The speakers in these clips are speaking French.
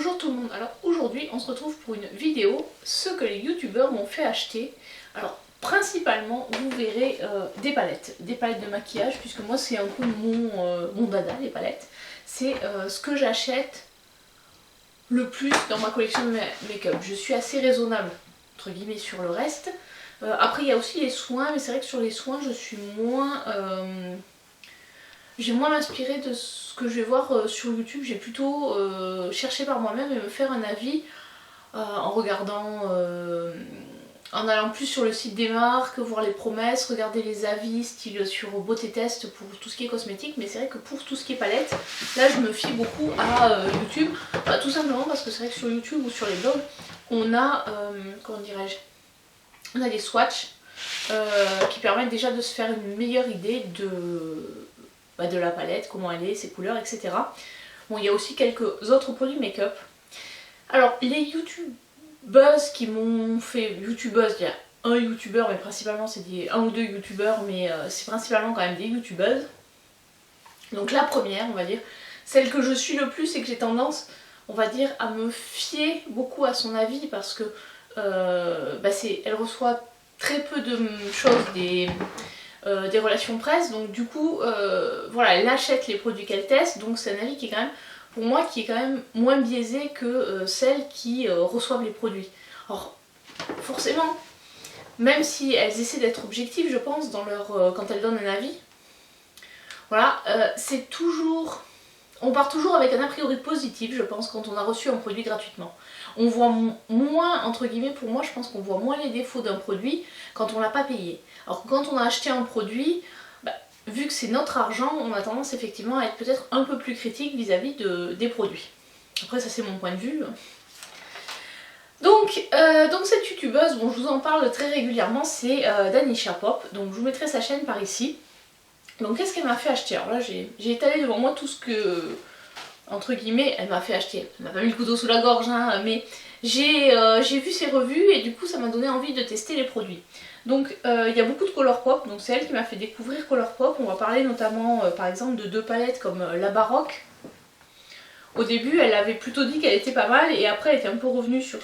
Bonjour tout le monde, alors aujourd'hui on se retrouve pour une vidéo, ce que les youtubeurs m'ont fait acheter. Alors principalement vous verrez des palettes de maquillage, puisque moi c'est un peu mon dada, les palettes. C'est ce que j'achète le plus dans ma collection de make-up. Je suis assez raisonnable entre guillemets sur le reste. Après il y a aussi les soins, mais c'est vrai que sur les soins je suis moins... j'ai moins m'inspiré de ce que je vais voir sur YouTube, j'ai plutôt cherché par moi-même et me faire un avis en regardant, en allant plus sur le site des marques, voir les promesses, regarder les avis, style sur Beauté Test pour tout ce qui est cosmétique. Mais c'est vrai que pour tout ce qui est palette, là je me fie beaucoup à YouTube, tout simplement parce que c'est vrai que sur YouTube ou sur les blogs, on a, comment dirais-je, on a des swatchs qui permettent déjà de se faire une meilleure idée de la palette, comment elle est, ses couleurs, etc. Bon, il y a aussi quelques autres produits make-up. Alors, les youtubeuses qui m'ont fait... Youtubeuses, il y a un youtubeur, mais principalement c'est un ou deux youtubeurs, mais c'est principalement quand même des youtubeuses. Donc la première, on va dire, celle que je suis le plus et que j'ai tendance, on va dire, à me fier beaucoup à son avis, parce que elle reçoit très peu de choses des relations presse, donc du coup voilà, elle achète les produits qu'elle teste, donc c'est un avis qui est quand même, pour moi, qui est quand même moins biaisé que celles qui reçoivent les produits. Alors forcément, même si elles essaient d'être objectives, je pense, dans leur quand elles donnent un avis, voilà, c'est toujours... On part toujours avec un a priori positif, je pense, quand on a reçu un produit gratuitement. On voit moins, entre guillemets, pour moi, je pense qu'on voit moins les défauts d'un produit quand on l'a pas payé. Alors que quand on a acheté un produit, vu que c'est notre argent, on a tendance effectivement à être peut-être un peu plus critique vis-à-vis des produits. Après, ça c'est mon point de vue. Donc cette youtubeuse, bon, je vous en parle très régulièrement, c'est Danisha Pop. Donc je vous mettrai sa chaîne par ici. Donc qu'est-ce qu'elle m'a fait acheter? Alors là j'ai étalé devant moi tout ce que, entre guillemets, elle m'a fait acheter. Elle m'a pas mis le couteau sous la gorge, hein, mais j'ai vu ses revues et du coup ça m'a donné envie de tester les produits. Donc il y a beaucoup de Colourpop, donc c'est elle qui m'a fait découvrir Colourpop. On va parler notamment par exemple de deux palettes comme la Baroque. Au début elle avait plutôt dit qu'elle était pas mal et après elle était un peu revenue sur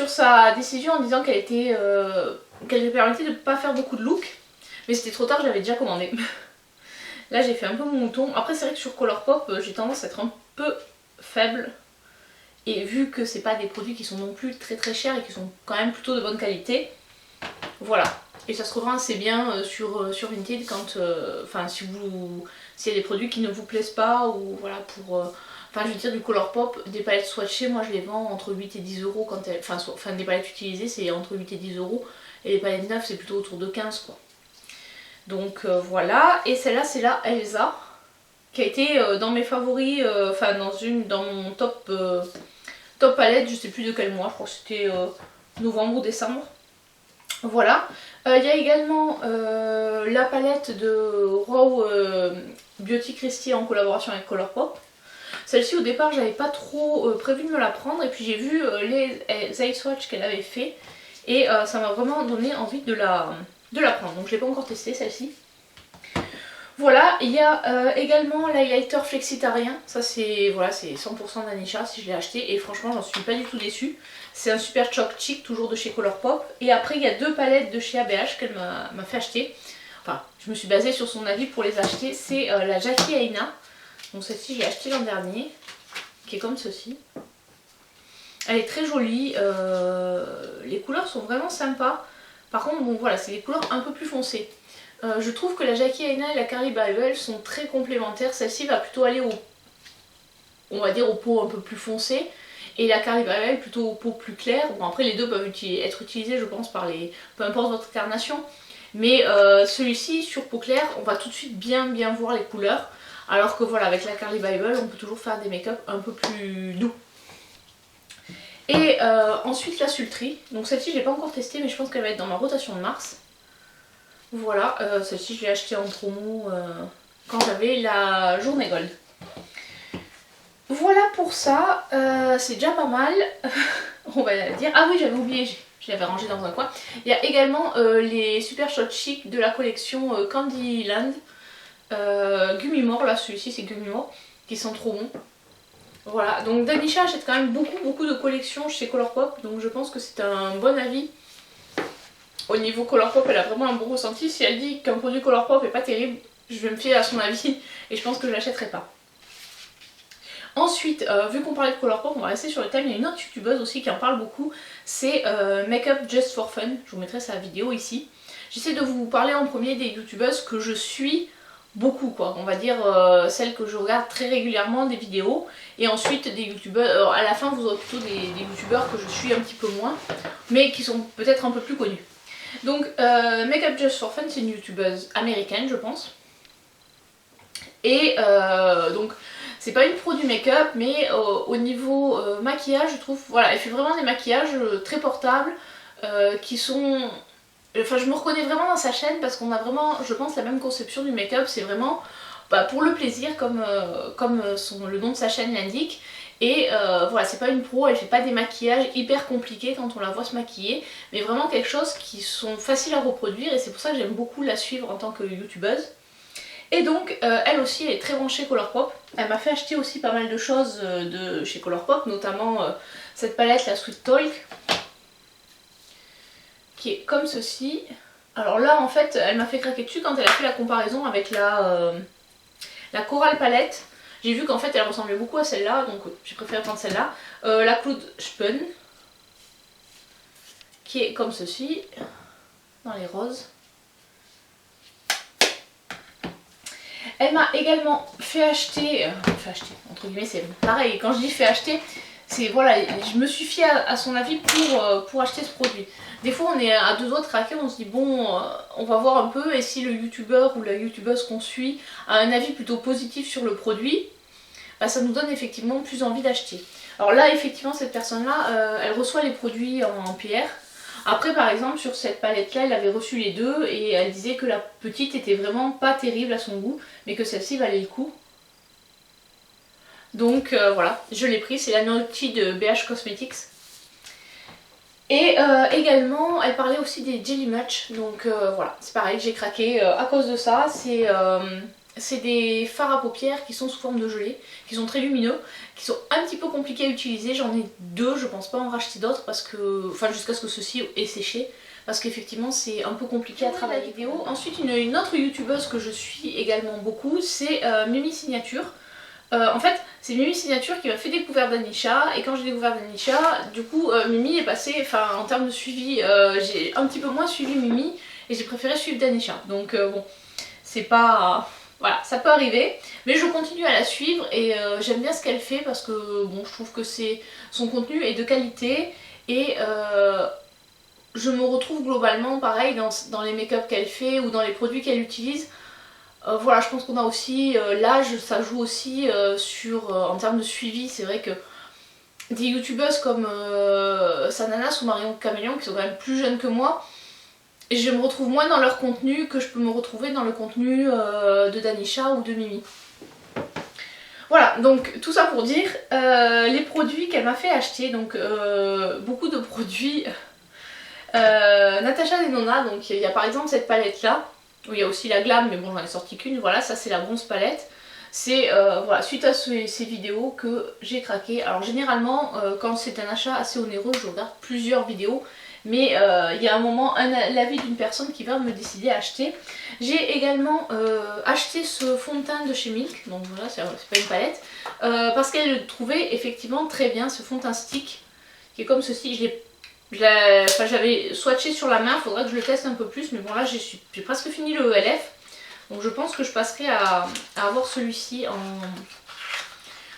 sa décision en disant qu'elle lui permettait de ne pas faire beaucoup de looks. Mais c'était trop tard, j'avais déjà commandé. Là j'ai fait un peu mon mouton. Après c'est vrai que sur Colourpop j'ai tendance à être un peu faible. Et vu que c'est pas des produits qui sont non plus très très chers et qui sont quand même plutôt de bonne qualité, voilà. Et ça se revend assez bien sur Vinted quand... Enfin s'il y a des produits qui ne vous plaisent pas ou voilà pour... Enfin je veux dire du Colourpop, des palettes swatchées, moi je les vends entre 8 et 10 euros quand elles... Enfin des palettes utilisées c'est entre 8 et 10 euros. Et les palettes neuves c'est plutôt autour de 15 quoi. Donc voilà, et celle-là c'est la Elsa, qui a été dans mes favoris, enfin dans mon top palette, je sais plus de quel mois, je crois que c'était novembre ou décembre. Voilà, il y a également la palette de Raw Beauty Christie en collaboration avec Colourpop. Celle-ci au départ j'avais pas trop prévu de me la prendre et puis j'ai vu les eye swatch qu'elle avait fait et ça m'a vraiment donné envie de la prendre, donc je l'ai pas encore testée celle-ci. Voilà, il y a également l'highlighter flexitarien, ça c'est voilà, 100% Danisha si je l'ai acheté et franchement j'en suis pas du tout déçue. C'est un super choc chic, toujours de chez Colourpop. Et après il y a deux palettes de chez ABH qu'elle m'a fait acheter. Enfin, je me suis basée sur son avis pour les acheter, c'est la Jackie Aina. Donc celle-ci j'ai acheté l'an dernier, qui est comme ceci. Elle est très jolie, les couleurs sont vraiment sympas. Par contre, bon voilà, c'est des couleurs un peu plus foncées. Je trouve que la Jackie Aina et la Carly Babel sont très complémentaires. Celle-ci va plutôt aller on va dire, aux peaux un peu plus foncées. Et la Carly Babel plutôt aux peaux plus claires. Bon après les deux peuvent être utilisés je pense par peu importe votre carnation. Mais celui-ci sur peau claire, on va tout de suite bien voir les couleurs. Alors que voilà, avec la Carly Babel, on peut toujours faire des make-up un peu plus doux. Et ensuite la Sultry, donc celle-ci je l'ai pas encore testée mais je pense qu'elle va être dans ma rotation de mars. Voilà, celle-ci je l'ai achetée en promo quand j'avais la journée gold. Voilà pour ça, c'est déjà pas mal, on va dire. Ah oui j'avais oublié, je l'avais rangé dans un coin. Il y a également les super shot chic de la collection Candyland. Gummimore, là celui-ci c'est Gummimore, qui sont trop bons. Voilà, donc Danisha achète quand même beaucoup de collections chez Colourpop, donc je pense que c'est un bon avis. Au niveau Colourpop, elle a vraiment un bon ressenti. Si elle dit qu'un produit Colourpop est pas terrible, je vais me fier à son avis et je pense que je l'achèterai pas. Ensuite, vu qu'on parlait de Colourpop, on va rester sur le thème. Il y a une autre youtubeuse aussi qui en parle beaucoup, c'est Makeup Just for Fun. Je vous mettrai sa vidéo ici. J'essaie de vous parler en premier des youtubeuses que je suis beaucoup, quoi. On va dire celles que je regarde très régulièrement des vidéos. Et ensuite des youtubeurs, à la fin vous aurez plutôt des youtubeurs que je suis un petit peu moins, mais qui sont peut-être un peu plus connus. Donc Makeup Just for Fun, c'est une youtubeuse américaine je pense. Et donc c'est pas une pro du make-up, mais au niveau maquillage je trouve, voilà, elle fait vraiment des maquillages très portables qui sont... Enfin je me reconnais vraiment dans sa chaîne parce qu'on a vraiment, je pense, la même conception du make-up. C'est vraiment pour le plaisir comme, le nom de sa chaîne l'indique. Et voilà, c'est pas une pro, elle fait pas des maquillages hyper compliqués quand on la voit se maquiller, mais vraiment quelque chose qui sont faciles à reproduire, et c'est pour ça que j'aime beaucoup la suivre en tant que youtubeuse. Et donc elle aussi elle est très branchée Colourpop. Elle m'a fait acheter aussi pas mal de choses de chez Colourpop, notamment cette palette, la Sweet Talk, qui est comme ceci. Alors là en fait elle m'a fait craquer dessus quand elle a fait la comparaison avec la Coral Palette. J'ai vu qu'en fait elle ressemblait beaucoup à celle-là, donc j'ai préféré prendre celle-là. La Cloud Spun, qui est comme ceci, dans les roses. Elle m'a également fait acheter, entre guillemets, c'est pareil, quand je dis fait acheter, c'est voilà, je me suis fiée à son avis pour acheter ce produit. Des fois on est à deux doigts de craquer, on se dit bon, on va voir un peu, et si le youtubeur ou la youtubeuse qu'on suit a un avis plutôt positif sur le produit, bah, ça nous donne effectivement plus envie d'acheter. Alors là effectivement cette personne là, elle reçoit les produits en PR. Après par exemple sur cette palette là elle avait reçu les deux et elle disait que la petite était vraiment pas terrible à son goût, mais que celle-ci valait le coup. Donc voilà, je l'ai pris, c'est la Naughty de BH Cosmetics. Et également elle parlait aussi des Jelly Much, donc voilà, c'est pareil, j'ai craqué à cause de ça. C'est des fards à paupières qui sont sous forme de gelée, qui sont très lumineux, qui sont un petit peu compliqués à utiliser. J'en ai deux, je pense pas en racheter d'autres parce que, enfin jusqu'à ce que ceci ait séché, parce qu'effectivement c'est un peu compliqué à travailler. La vidéo. Ensuite une autre youtubeuse que je suis également beaucoup, c'est Mimi Signature. En fait c'est Mimi Signature qui m'a fait découvrir Danisha, et quand j'ai découvert Danisha, du coup Mimi est passée, enfin en termes de suivi, j'ai un petit peu moins suivi Mimi et j'ai préféré suivre Danisha. Donc bon, c'est pas... Voilà, ça peut arriver, mais je continue à la suivre et j'aime bien ce qu'elle fait parce que bon, je trouve que son contenu est de qualité, et je me retrouve globalement pareil dans les make-up qu'elle fait ou dans les produits qu'elle utilise. Voilà, je pense qu'on a aussi l'âge, ça joue aussi en termes de suivi. C'est vrai que des youtubeuses comme Sananas ou Marion Caméléon, qui sont quand même plus jeunes que moi, et je me retrouve moins dans leur contenu que je peux me retrouver dans le contenu de Danisha ou de Mimi. Voilà, donc tout ça pour dire les produits qu'elle m'a fait acheter. Donc beaucoup de produits Natasha Denona. Donc il y a par exemple cette palette là, où il y a aussi la Glam, mais bon j'en ai sorti qu'une. Voilà, ça c'est la bronze palette. C'est voilà, suite à ces vidéos que j'ai craqué. Alors généralement quand c'est un achat assez onéreux, je regarde plusieurs vidéos, mais il y a un moment l'avis d'une personne qui va me décider à acheter. J'ai également acheté ce fond de teint de chez Milk, donc voilà, c'est pas une palette, parce qu'elle le trouvait effectivement très bien, ce fond de teint stick qui est comme ceci. J'avais swatché sur la main, il faudrait que je le teste un peu plus, mais bon là j'ai presque fini le LF, donc je pense que je passerai à avoir celui-ci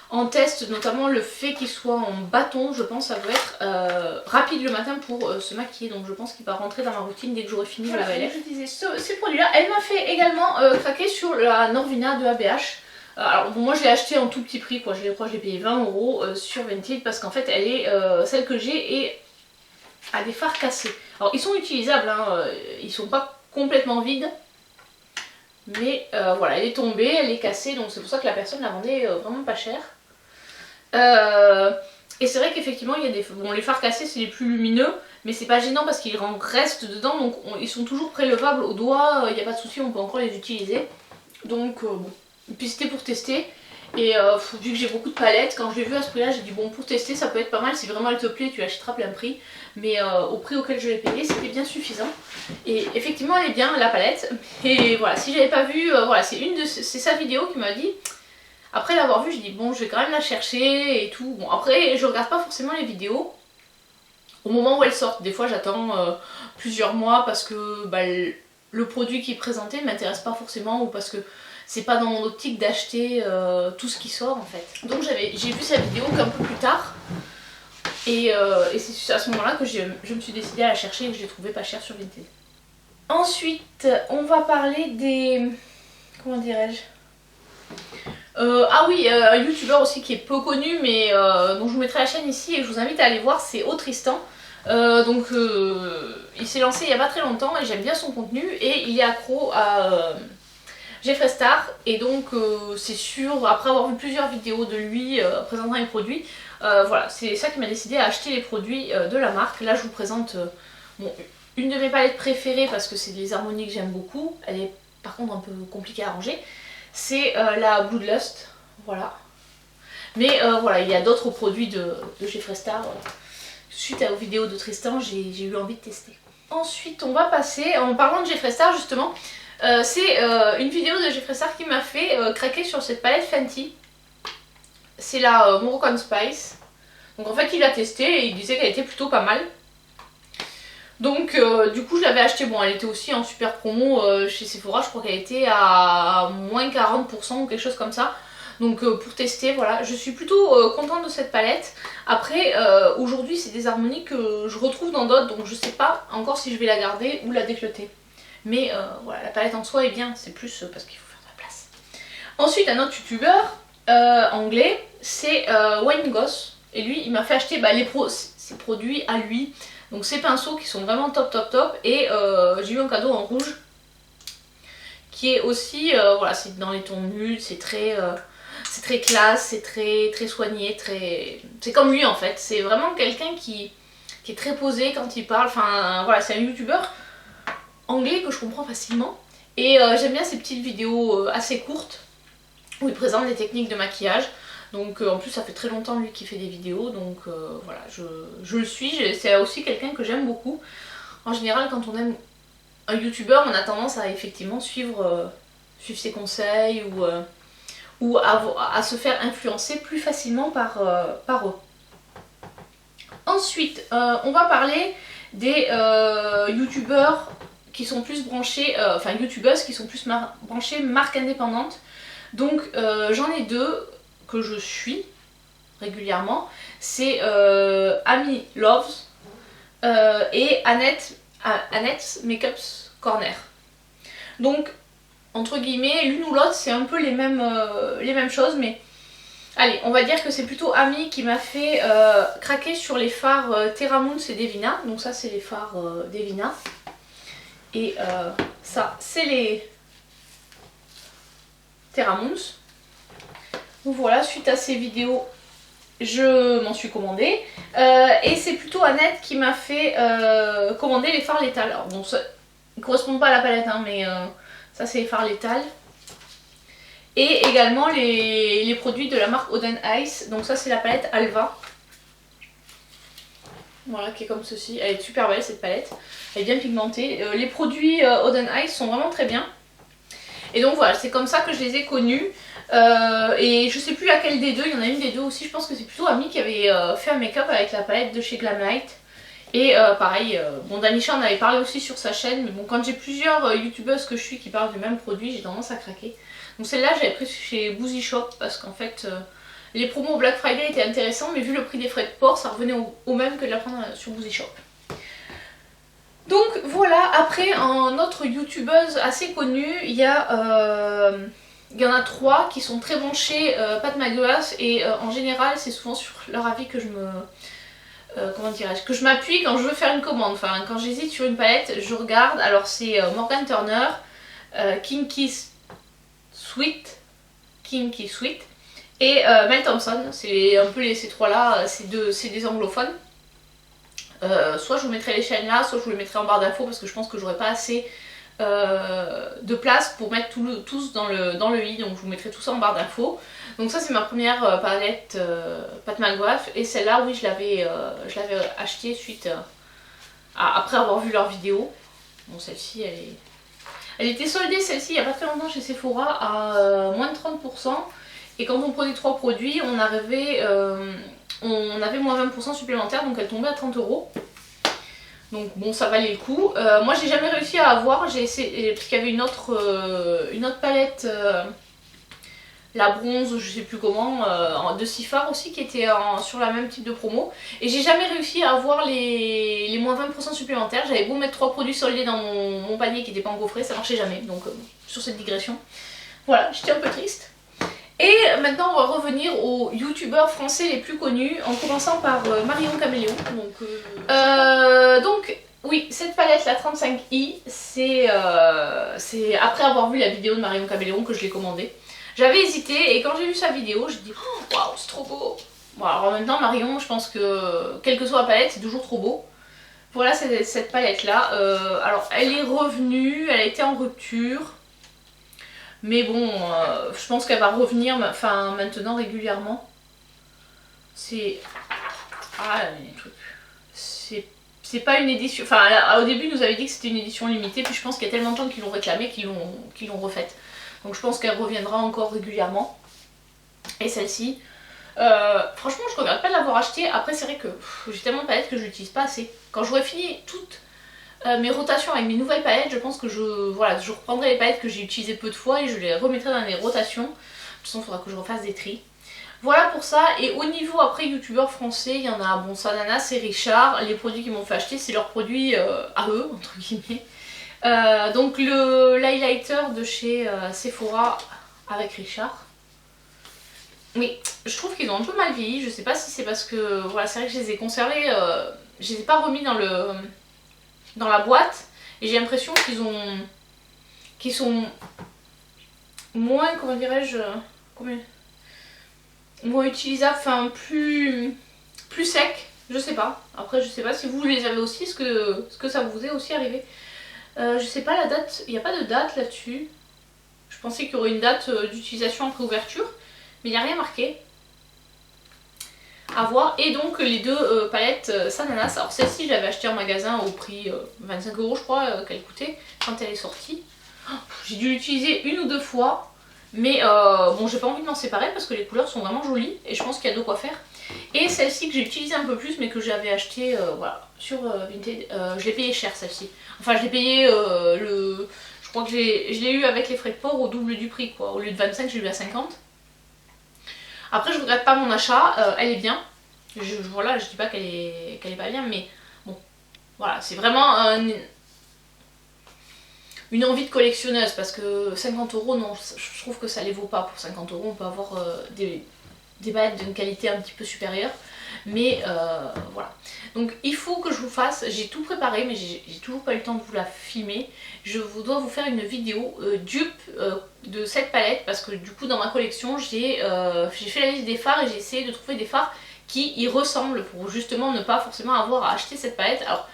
en test, notamment le fait qu'il soit en bâton. Je pense que ça va être rapide le matin pour se maquiller, donc je pense qu'il va rentrer dans ma routine dès que j'aurai fini le LF. Je disais ces produits là. Elle m'a fait également craquer sur la Norvina de ABH. Alors bon, moi je l'ai acheté en tout petit prix, quoi. Je crois que j'ai payé 20 € sur Vinted, parce qu'en fait elle est celle que j'ai et a des fards cassés. Alors ils sont utilisables, hein, ils sont pas complètement vides, mais voilà, elle est tombée, elle est cassée, donc c'est pour ça que la personne la vendait vraiment pas cher. Et c'est vrai qu'effectivement il y a des... Bon, les fards cassés c'est les plus lumineux, mais c'est pas gênant parce qu'ils restent dedans, donc ils sont toujours prélevables au doigt, il n'y a pas de souci, on peut encore les utiliser. Donc bon, puis c'était pour tester. Et vu que j'ai beaucoup de palettes, quand je l'ai vu à ce prix là, j'ai dit bon, pour tester ça peut être pas mal, si vraiment elle te plaît tu l'achèteras plein prix. Mais au prix auquel je l'ai payé c'était bien suffisant. Et effectivement elle est bien la palette. Et voilà, si j'avais pas vu, voilà, c'est sa vidéo qui m'a dit. Après l'avoir vue, je dis bon, je vais quand même la chercher et tout. Bon, après je regarde pas forcément les vidéos au moment où elles sortent. Des fois j'attends plusieurs mois parce que bah, le produit qui est présenté ne m'intéresse pas forcément, ou parce que c'est pas dans mon optique d'acheter tout ce qui sort en fait. Donc j'ai vu sa vidéo qu'un peu plus tard. Et c'est à ce moment là que je me suis décidée à la chercher et que je l'ai trouvée pas chère sur Vinted. Ensuite on va parler des... comment dirais-je, ah oui, un youtubeur aussi qui est peu connu mais dont je vous mettrai la chaîne ici et je vous invite à aller voir, c'est Tristan. Il s'est lancé il y a pas très longtemps et j'aime bien son contenu et il est accro à Jeffree Star, et donc c'est sûr, après avoir vu plusieurs vidéos de lui présentant les produits, voilà, c'est ça qui m'a décidé à acheter les produits de la marque. Là je vous présente bon, une de mes palettes préférées parce que c'est des harmonies que j'aime beaucoup, elle est par contre un peu compliquée à ranger. C'est la Bloodlust, voilà. Mais voilà, il y a d'autres produits de Jeffree Star. Suite aux vidéos de Tristan, j'ai eu envie de tester. Ensuite, on va passer, en parlant de Jeffree Star justement, c'est une vidéo de Jeffree Star qui m'a fait craquer sur cette palette Fenty. C'est la Moroccan Spice. Donc en fait, il l'a testée et il disait qu'elle était plutôt pas mal. Donc du coup je l'avais achetée, bon elle était aussi en super promo chez Sephora, je crois qu'elle était à moins 40% ou quelque chose comme ça. Donc pour tester, voilà, je suis plutôt contente de cette palette. Après aujourd'hui c'est des harmonies que je retrouve dans d'autres, donc je sais pas encore si je vais la garder ou la décloter. Mais voilà, la palette en soi est bien, c'est plus parce qu'il faut faire de la place. Ensuite un autre youtubeur anglais, c'est Wayne Goss. Et lui il m'a fait acheter ses produits à lui. Donc ces pinceaux qui sont vraiment top top top, et j'ai eu un cadeau en rouge qui est aussi, voilà, c'est dans les tons nudes, c'est très classe, c'est très soigné, c'est comme lui en fait, c'est vraiment quelqu'un qui est très posé quand il parle, enfin voilà, c'est un youtubeur anglais que je comprends facilement, et j'aime bien ces petites vidéos assez courtes où il présente des techniques de maquillage. Donc en plus ça fait très longtemps lui qui fait des vidéos, donc voilà, je le suis, c'est aussi quelqu'un que j'aime beaucoup. En général quand on aime un youtubeur, on a tendance à effectivement suivre ses conseils ou à se faire influencer plus facilement par eux. Ensuite on va parler des youtubeurs qui sont plus branchés, enfin youtubeuses qui sont plus branchées marque indépendante. Donc j'en ai deux que je suis régulièrement, c'est Amy Loves et Annette's Makeups Corner. Donc entre guillemets l'une ou l'autre c'est un peu les mêmes choses, mais allez, on va dire que c'est plutôt Amy qui m'a fait craquer sur les fards Terra Moons et Devina. Donc ça c'est les fards Devina, et ça c'est les Terra Moons. Donc voilà, suite à ces vidéos, je m'en suis commandée. Et c'est plutôt Annette qui m'a fait commander les fards Létales. Alors bon, ça ne correspond pas à la palette, hein, mais ça c'est les fards Létales. Et également les produits de la marque Oden Ice. Donc ça c'est la palette Alva. Voilà, qui est comme ceci. Elle est super belle cette palette. Elle est bien pigmentée. Les produits Oden Ice sont vraiment très bien. Et donc voilà, c'est comme ça que je les ai connus. Et je sais plus laquelle des deux, il y en a une des deux aussi, je pense que c'est plutôt Amy qui avait fait un make-up avec la palette de chez Glamlight. Et pareil, bon, Danisha en avait parlé aussi sur sa chaîne, mais bon, quand j'ai plusieurs youtubeuses que je suis qui parlent du même produit, j'ai tendance à craquer. Donc celle-là j'avais pris chez Boozy Shop parce qu'en fait les promos Black Friday étaient intéressants, mais vu le prix des frais de port ça revenait au même que de la prendre sur Boozy Shop. Donc voilà, après en autre youtubeuse assez connue, il y en a trois qui sont très branchés Pat McGrath, et en général c'est souvent sur leur avis que je me... comment dirais-je, que je m'appuie quand je veux faire une commande. Enfin quand j'hésite sur une palette, je regarde. Alors c'est Morgan Turner, Kinky Sweet et Mel Thompson. C'est un peu ces trois là, c'est des anglophones. Soit je vous mettrai les chaînes là, soit je vous les mettrai en barre d'infos parce que je pense que j'aurai pas assez de place pour mettre tous dans le lit, donc je vous mettrai tout ça en barre d'infos. Donc ça c'est ma première palette Pat McGrath, et celle-là oui je l'avais achetée suite après avoir vu leur vidéo. Bon celle-ci elle était soldée, celle-ci il n'y a pas très longtemps chez Sephora à moins de 30%, et quand on prenait 3 produits on avait moins 20% supplémentaire, donc elle tombait à 30€. Donc bon ça valait le coup. Moi j'ai jamais réussi à avoir, j'ai essayé, parce qu'il y avait une autre palette, la bronze, je sais plus comment, de Sephora aussi qui était sur la même type de promo. Et j'ai jamais réussi à avoir les moins 20% supplémentaires. J'avais beau mettre 3 produits soldés dans mon panier qui n'était pas engouffré, ça marchait jamais. Donc sur cette digression. Voilà, j'étais un peu triste. Et maintenant on va revenir aux youtubeurs français les plus connus, en commençant par Marion Caméléon. Donc oui, cette palette la 35i, c'est après avoir vu la vidéo de Marion Caméléon que je l'ai commandée. J'avais hésité et quand j'ai vu sa vidéo, j'ai dit oh, waouh c'est trop beau. Bon alors maintenant Marion, je pense que quelle que soit la palette, c'est toujours trop beau. Voilà cette palette là. Alors elle est revenue, elle a été en rupture. Mais bon, je pense qu'elle va revenir maintenant régulièrement. C'est... Ah, les trucs. C'est pas une édition... Enfin, au début, ils nous avaient dit que c'était une édition limitée. Puis je pense qu'il y a tellement de gens qui l'ont réclamé qu'ils l'ont refaite. Donc je pense qu'elle reviendra encore régulièrement. Et celle-ci... franchement, je regrette pas de l'avoir achetée. Après, c'est vrai que j'ai tellement de palettes que je l'utilise pas assez. Quand j'aurai fini toutes... mes rotations avec mes nouvelles palettes, je pense que je reprendrai les palettes que j'ai utilisées peu de fois et je les remettrai dans les rotations. De toute façon il faudra que je refasse des tris. Voilà pour ça. Et au niveau après youtubeurs français, il y en a, bon Sananas et Richard. Les produits qu'ils m'ont fait acheter, c'est leurs produits à eux, entre guillemets. Donc l'highlighter de chez Sephora avec Richard. Oui, je trouve qu'ils ont un peu mal vieilli. Je sais pas si c'est parce que, voilà, c'est vrai que je les ai conservés, je les ai pas remis dans la boîte, et j'ai l'impression qu'ils sont moins, comment dirais-je, moins utilisables, enfin plus secs, je sais pas. Après je sais pas si vous les avez aussi, ce que ça vous est aussi arrivé. Je sais pas la date, il n'y a pas de date là-dessus. Je pensais qu'il y aurait une date d'utilisation après ouverture, mais il n'y a rien marqué. À voir. Et donc les deux palettes Sananas. Alors celle-ci je l'avais achetée en magasin au prix 25€ je crois qu'elle coûtait quand elle est sortie. Oh, j'ai dû l'utiliser 1 ou 2 fois, mais bon j'ai pas envie de m'en séparer parce que les couleurs sont vraiment jolies et je pense qu'il y a de quoi faire. Et celle-ci que j'ai utilisée un peu plus mais que j'avais achetée voilà, sur Vinted, je l'ai payé cher celle-ci. Enfin je l'ai payé je crois que je l'ai eu avec les frais de port au double du prix quoi. Au lieu de 25 j'ai eu à 50. Après je regrette pas mon achat, elle est bien. Voilà, je dis pas qu'elle est pas bien, mais bon, voilà, c'est vraiment une envie de collectionneuse parce que 50€, non, je trouve que ça les vaut pas. Pour 50€, on peut avoir des palettes d'une qualité un petit peu supérieure, mais voilà. Donc il faut que je vous fasse, j'ai tout préparé, mais j'ai toujours pas eu le temps de vous la filmer. Dois vous faire une vidéo dupe de cette palette parce que du coup dans ma collection j'ai fait la liste des fards et j'ai essayé de trouver des fards qui y ressemblent pour justement ne pas forcément avoir à acheter cette palette. Alors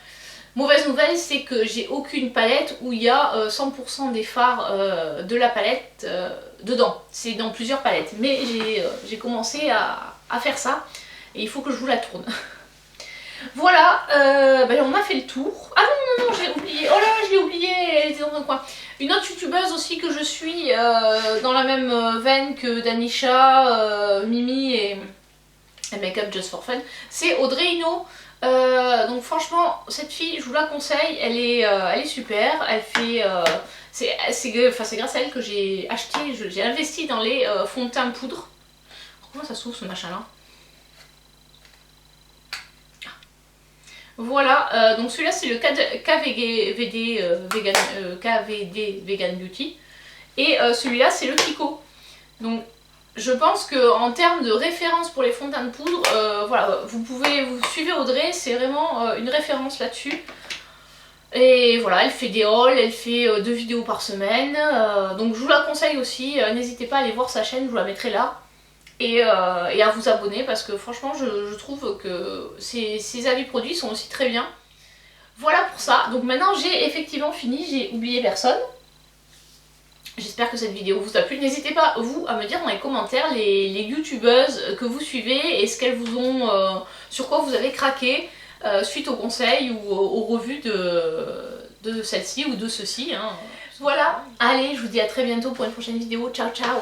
mauvaise nouvelle, c'est que j'ai aucune palette où il y a 100% des fards de la palette dedans. C'est dans plusieurs palettes, mais j'ai commencé à faire ça et il faut que je vous la tourne. Voilà, on a fait le tour. Ah non, j'ai oublié, oh là je l'ai oublié, elle était dans un coin. Une autre youtubeuse aussi que je suis dans la même veine que Danisha, Mimi et Make Up Just For Fun, c'est Audrey Ino. Donc franchement cette fille je vous la conseille, elle est super, elle fait c'est grâce à elle que j'ai acheté, j'ai investi dans les fonds de teint poudre. Alors, comment ça s'ouvre ce machin là? Voilà, donc celui-là c'est le KVD Vegan Beauty et celui-là c'est le Kiko. Donc je pense qu'en termes de référence pour les fonds de teint de poudre, voilà, vous suivez Audrey, c'est vraiment une référence là-dessus. Et voilà, elle fait des hauls, elle fait 2 vidéos par semaine, donc je vous la conseille aussi, n'hésitez pas à aller voir sa chaîne, je vous la mettrai là. Et à vous abonner parce que franchement je trouve que ces avis produits sont aussi très bien. Voilà pour ça. Donc maintenant j'ai effectivement fini, j'ai oublié personne. J'espère que cette vidéo vous a plu. N'hésitez pas, vous, à me dire dans les commentaires les youtubeuses que vous suivez et ce qu'elles vous ont, sur quoi vous avez craqué suite aux conseils ou aux revues de celle-ci ou de ceci. Hein. Voilà, allez, je vous dis à très bientôt pour une prochaine vidéo. Ciao, ciao!